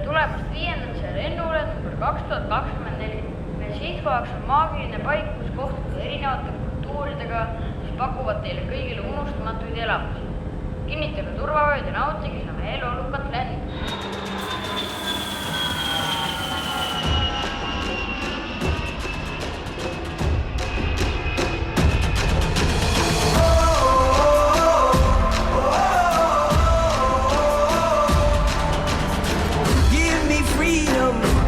tulemast 5. lennule number 2024. Meie sihtkohaks on maagiline paik, kus kohtuda erinevate kultuuridega, mis pakuvad teile kõigile unustamatuid elamusi. Kinnitage turvavööd ja nautige seda meeleolukat lennu.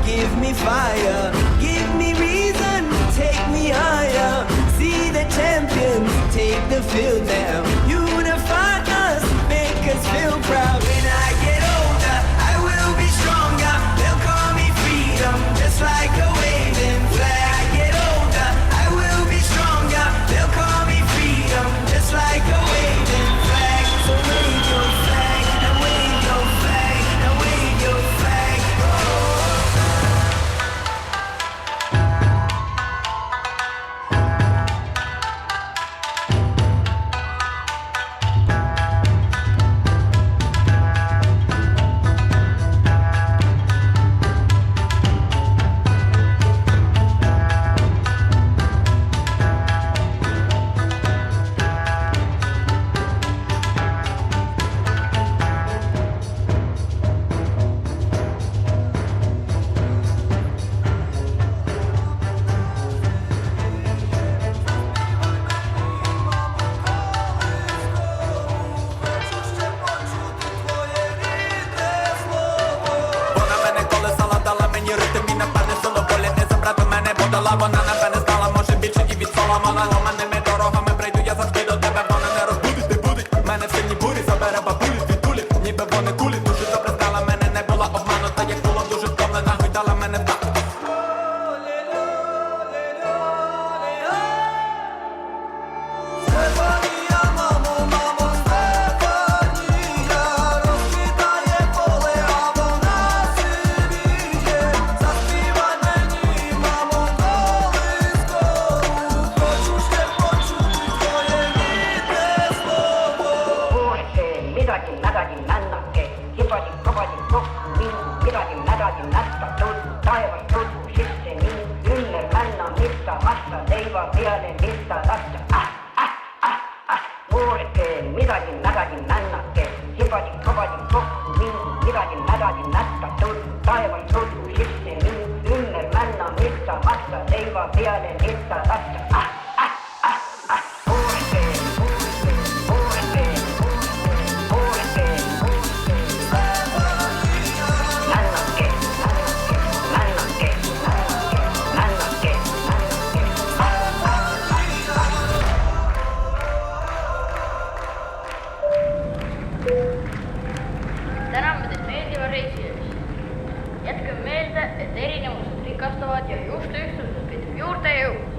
Give me fire, give me reason, take me higher. See the champions take the field now. Unify us, make us feel proud. When I get older, I will be stronger. They'll call me freedom, just like a waving flag. I get older, I will be stronger. They'll call me freedom, just like a waving flag. So wave your flag, and wave your flag, and wave your flag. Вона напевне стала, може більше і від Соломона. Ломаними дорогами прийду я завжди до тебе. Вона не розбудить, не будуть мене в сильній бурі. Забере бабулі, звідтулі, ніби вони кулі. Дуже добре знала мене, не була обманута. Як була дуже втомлена, гойдала мене в так. Taevas tulgu sisse nii, ümber männa, mitte vasta, leiva peale, mitte lasta. Muureke, midagi mädagi männake, sibadi-kabadi kokku nii, midagi mädagi mätta tulgu. Taevas tulgu sisse nii, ümber männa, mitte vasta, leiva peale, mitte lasta. Täname teid meeldiva reisi eest. Jätke meelde, et erinevused rikastavad ja just ühtluses peitub juurde jõud.